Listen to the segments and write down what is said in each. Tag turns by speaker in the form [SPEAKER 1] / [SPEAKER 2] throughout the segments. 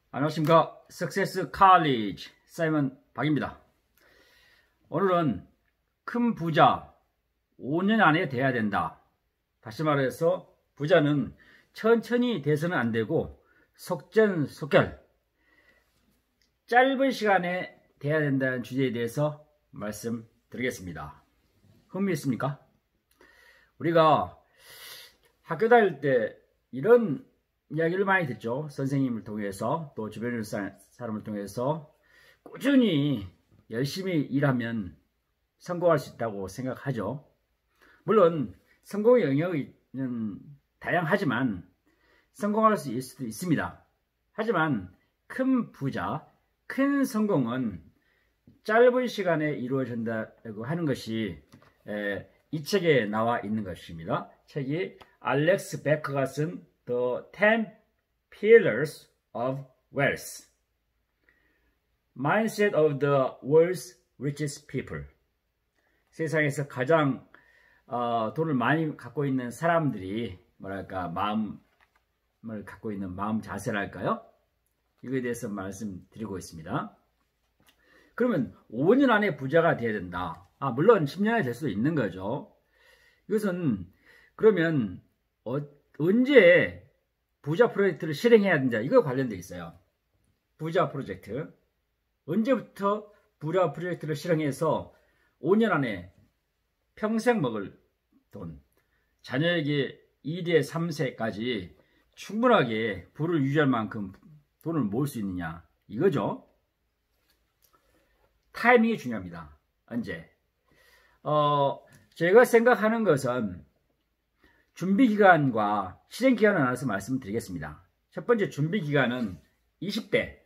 [SPEAKER 1] 안녕하십니까. 석세스 칼리지 사이먼 박입니다. 오늘은 큰 부자 5년 안에 돼야 된다. 다시 말해서 부자는 천천히 돼서는 안 되고 속전속결 짧은 시간에 돼야 된다는 주제에 대해서 말씀드리겠습니다. 흥미있습니까? 우리가 학교 다닐 때 이런 이야기를 많이 듣죠. 선생님을 통해서 또 주변의 사람을 통해서 꾸준히 열심히 일하면 성공할 수 있다고 생각하죠. 물론 성공의 영역은 다양하지만 성공할 수 있을 수도 있습니다. 하지만 큰 부자, 큰 성공은 짧은 시간에 이루어진다고 하는 것이 이 책에 나와 있는 것입니다. 책이 알렉스 베커가 쓴 The 10 Pillars of Wealth Mindset of the World's Richest People. 세상에서 가장 돈을 많이 갖고 있는 사람들이 뭐랄까 마음을 갖고 있는 마음 자세랄까요? 이거에 대해서 말씀드리고 있습니다. 그러면 5년 안에 부자가 돼야 된다. 물론 10년에 될 수도 있는 거죠. 이것은 그러면 언제 부자 프로젝트를 실행해야 된다. 이거 관련돼 있어요. 부자 프로젝트. 언제부터 부자 프로젝트를 실행해서 5년 안에 평생 먹을 돈, 자녀에게 2대 3세까지 충분하게 부를 유지할 만큼 돈을 모을 수 있느냐. 이거죠. 타이밍이 중요합니다. 언제? 제가 생각하는 것은 준비기간과 실행기간을 나눠서 말씀드리겠습니다. 첫 번째 준비기간은 20대.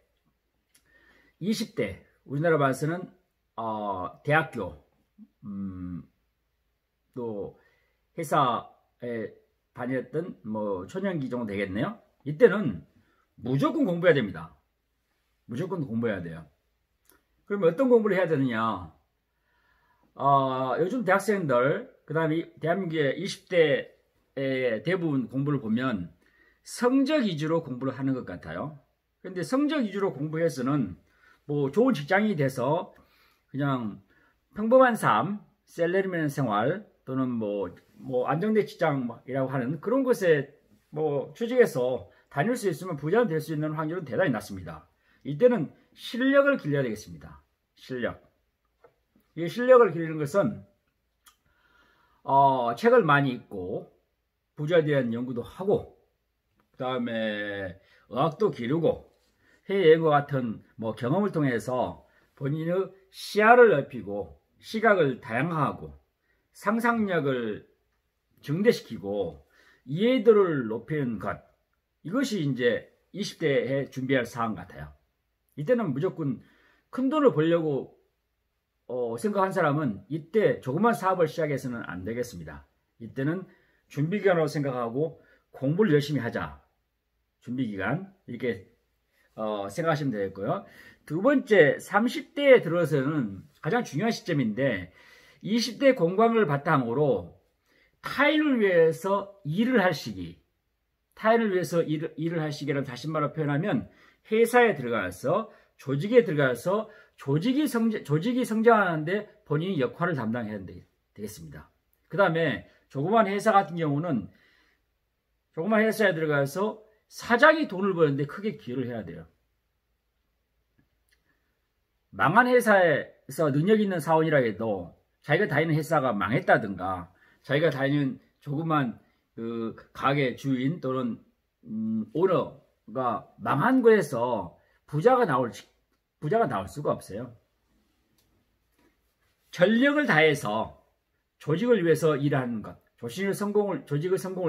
[SPEAKER 1] 우리나라 봐서는 대학교, 또 회사에 다녔던 초년기 정도 되겠네요. 이때는 무조건 공부해야 됩니다. 무조건 공부해야 돼요. 그러면 어떤 공부를 해야 되느냐? 요즘 대학생들, 그 다음에 대한민국의 20대 대부분 공부를 보면 성적 위주로 공부를 하는 것 같아요. 그런데 성적 위주로 공부해서는 좋은 직장이 돼서 그냥 평범한 삶, 셀러리맨 생활 또는 안정된 직장이라고 하는 그런 곳에 취직해서 다닐 수 있으면 부자가 될 수 있는 확률은 대단히 낮습니다. 이때는 실력을 길러야 되겠습니다. 이 실력을 기르는 것은 책을 많이 읽고 부자에 대한 연구도 하고, 그 다음에 의학도 기르고, 해외여행과 같은 경험을 통해서 본인의 시야를 넓히고, 시각을 다양화하고, 상상력을 증대시키고, 이해도를 높이는 것. 이것이 이제 20대에 준비할 사항 같아요. 이때는 무조건 큰 돈을 벌려고 생각한 사람은 이때 조그만 사업을 시작해서는 안 되겠습니다. 이때는 준비기간으로 생각하고 공부를 열심히 하자. 준비기간 이렇게 생각하시면 되겠고요. 두 번째 30대에 들어서는 가장 중요한 시점인데 20대 공부를 바탕으로 타인을 위해서 일을 할 시기. 타인을 위해서 일을 할 시기라는 다시 말로 표현하면 회사에 들어가서 조직에 들어가서 조직이 성장하는데 본인이 역할을 담당해야 되겠습니다. 그 다음에 조그만 회사 같은 경우는 조그만 회사에 들어가서 사장이 돈을 버는데 크게 기여를 해야 돼요. 망한 회사에서 능력 있는 사원이라 해도 자기가 다니는 회사가 망했다든가 자기가 다니는 조그만 가게 주인 또는 오너가 망한 거에서 부자가 나올 수가 없어요. 전력을 다해서 조직을 위해서 일하는 것, 조직의 성공을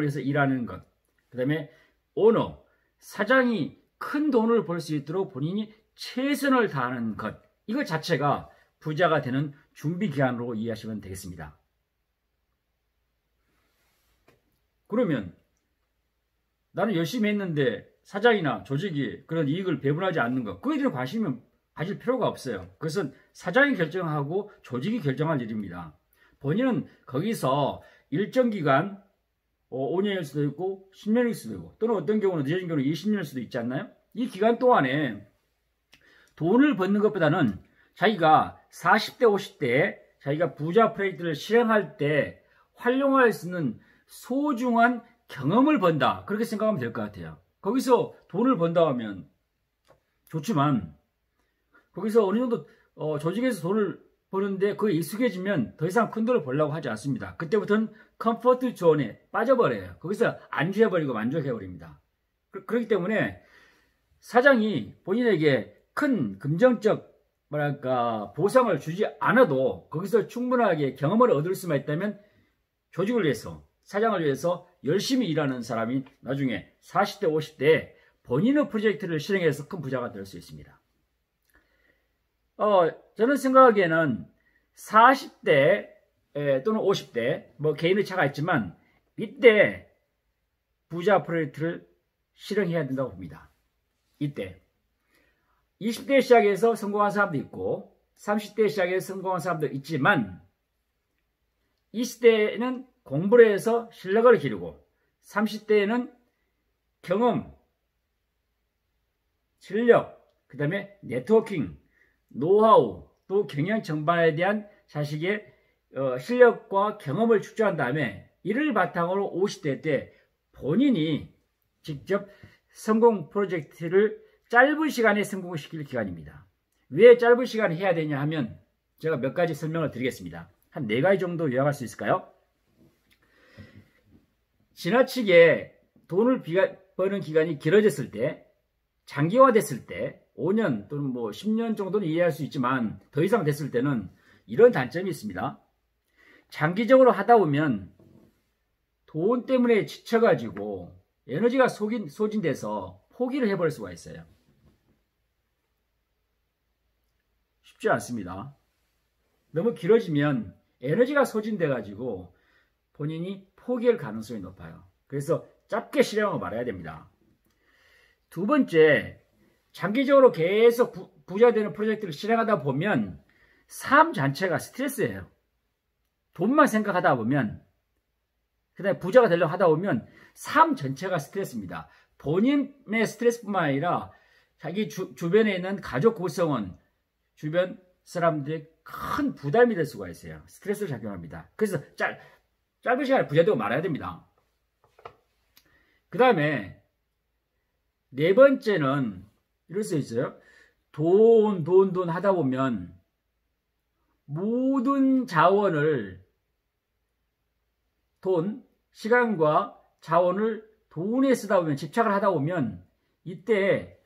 [SPEAKER 1] 위해서 일하는 것, 그 다음에 오너, 사장이 큰 돈을 벌 수 있도록 본인이 최선을 다하는 것, 이것 자체가 부자가 되는 준비기간으로 이해하시면 되겠습니다. 그러면 나는 열심히 했는데 사장이나 조직이 그런 이익을 배분하지 않는 것, 그에 대한 관심은 가질 필요가 없어요. 그것은 사장이 결정하고 조직이 결정할 일입니다. 본인은 거기서 일정 기간 5년일 수도 있고 10년일 수도 있고 또는 어떤 경우는 늦어진 경우는 20년일 수도 있지 않나요? 이 기간 동안에 돈을 버는 것보다는 자기가 40대, 50대에 자기가 부자 프로젝트를 실행할 때 활용할 수 있는 소중한 경험을 번다. 그렇게 생각하면 될 것 같아요. 거기서 돈을 번다 하면 좋지만 거기서 어느 정도 조직에서 돈을 버는데 그게 익숙해지면 더 이상 큰 돈을 벌려고 하지 않습니다. 그때부터는 컴포트 존에 빠져버려요. 거기서 안주해버리고 만족해버립니다. 그렇기 때문에 사장이 본인에게 큰 금전적 뭐랄까 보상을 주지 않아도 거기서 충분하게 경험을 얻을 수만 있다면 조직을 위해서 사장을 위해서 열심히 일하는 사람이 나중에 40대 50대에 본인의 프로젝트를 실행해서 큰 부자가 될 수 있습니다. 저는 생각하기에는 40대 또는 50대 뭐 개인의 차가 있지만 이때 부자 프로젝트를 실행해야 된다고 봅니다. 이때 20대 시작해서 성공한 사람도 있고 30대 시작해서 성공한 사람도 있지만 20대에는 공부를 해서 실력을 기르고 30대에는 경험, 실력, 그 다음에 네트워킹, 노하우, 또 경영 전반에 대한 자식의 실력과 경험을 축적한 다음에 이를 바탕으로 50대 때 본인이 직접 성공 프로젝트를 짧은 시간에 성공시킬 기간입니다. 왜 짧은 시간에 해야 되냐 하면 제가 몇 가지 설명을 드리겠습니다. 한 4가지 정도 요약할 수 있을까요? 지나치게 돈을 버는 기간이 길어졌을 때, 장기화됐을 때 5년 또는 뭐 10년 정도는 이해할 수 있지만 더 이상 됐을 때는 이런 단점이 있습니다. 장기적으로 하다 보면 돈 때문에 지쳐가지고 에너지가 소진돼서 포기를 해버릴 수가 있어요. 쉽지 않습니다. 너무 길어지면 에너지가 소진돼가지고 본인이 포기할 가능성이 높아요. 그래서 짧게 실행하고 말아야 됩니다. 두 번째, 장기적으로 계속 부자 되는 프로젝트를 실행하다 보면 삶 자체가 스트레스예요. 돈만 생각하다 보면, 그 다음에 부자가 되려고 하다 보면 삶 전체가 스트레스입니다. 본인의 스트레스뿐만 아니라 자기 주변에 있는 가족 구성원, 주변 사람들의 큰 부담이 될 수가 있어요. 스트레스를 작용합니다. 그래서 짧은 시간에 부자 되고 말아야 됩니다. 그 다음에 네 번째는 이럴 수 있어요. 돈 하다 보면 모든 자원을 시간과 자원을 돈에 쓰다 보면 집착을 하다 보면 이때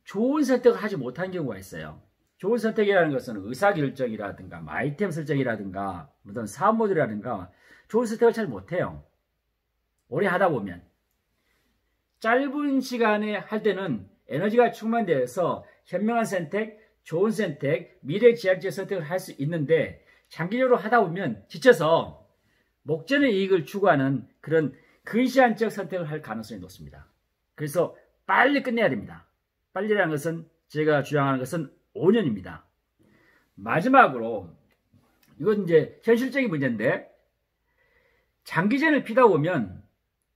[SPEAKER 1] 좋은 선택을 하지 못하는 경우가 있어요. 좋은 선택이라는 것은 의사결정이라든가 아이템 설정이라든가 어떤 사업 모델이라든가 좋은 선택을 잘 못해요. 오래 하다 보면. 짧은 시간에 할 때는 에너지가 충만되어서 현명한 선택, 좋은 선택, 미래지향적 선택을 할 수 있는데 장기적으로 하다 보면 지쳐서 목전의 이익을 추구하는 그런 근시안적 선택을 할 가능성이 높습니다. 그래서 빨리 끝내야 됩니다. 빨리라는 것은 제가 주장하는 것은 5년입니다. 마지막으로 이건 이제 현실적인 문제인데 장기전을 피다 보면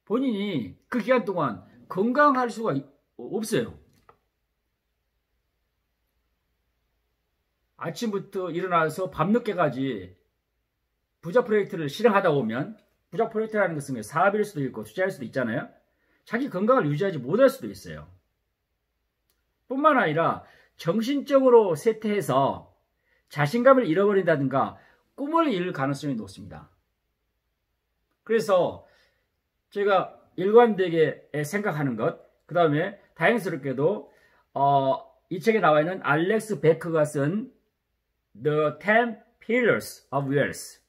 [SPEAKER 1] 본인이 그 기간 동안 건강할 수가 없어요. 아침부터 일어나서 밤늦게까지 부자 프로젝트를 실행하다 보면 부자 프로젝트라는 것은 사업일 수도 있고 투자일 수도 있잖아요. 자기 건강을 유지하지 못할 수도 있어요. 뿐만 아니라 정신적으로 쇠퇴해서 자신감을 잃어버린다든가 꿈을 잃을 가능성이 높습니다. 그래서 제가 일관되게 생각하는 것, 그 다음에 다행스럽게도 이 책에 나와 있는 알렉스 베커가 쓴 The 10 Pillars of Wealth,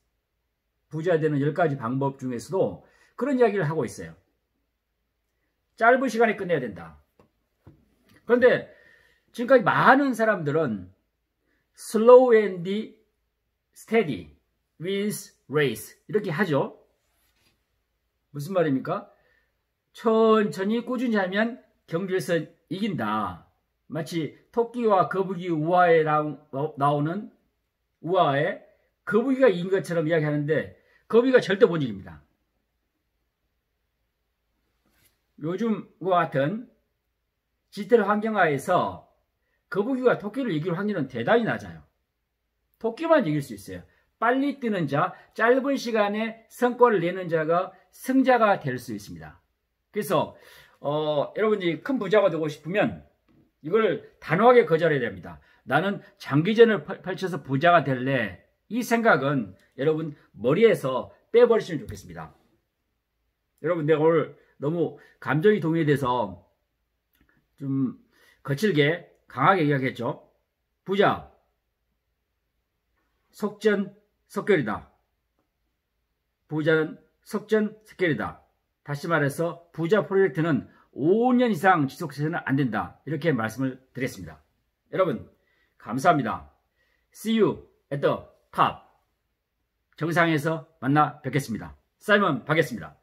[SPEAKER 1] 부자 되는 10가지 방법 중에서도 그런 이야기를 하고 있어요. 짧은 시간에 끝내야 된다. 그런데 지금까지 많은 사람들은 slow and steady wins race 이렇게 하죠. 무슨 말입니까? 천천히 꾸준히 하면 경주에서 이긴다. 마치 토끼와 거북이 우화에 나오는 우화에 거북이가 이긴 것처럼 이야기하는데 거북이가 절대 못 이깁니다. 요즘과 같은 디지털 환경하에서 거북이가 토끼를 이길 확률은 대단히 낮아요. 토끼만 이길 수 있어요. 빨리 뛰는 자, 짧은 시간에 성과를 내는 자가 승자가 될 수 있습니다. 그래서 여러분이 큰 부자가 되고 싶으면 이걸 단호하게 거절해야 됩니다. 나는 장기전을 펼쳐서 부자가 될래. 이 생각은 여러분 머리에서 빼버리시면 좋겠습니다. 여러분, 내가 오늘 너무 감정이 동요돼서 좀 거칠게 강하게 이야기했죠. 부자 속전속결이다. 부자는 속전속결이다. 다시 말해서 부자 프로젝트는 5년 이상 지속해서는 안 된다. 이렇게 말씀을 드렸습니다. 여러분, 감사합니다. See you at the top. 정상에서 만나 뵙겠습니다. 사이먼 박이었습니다.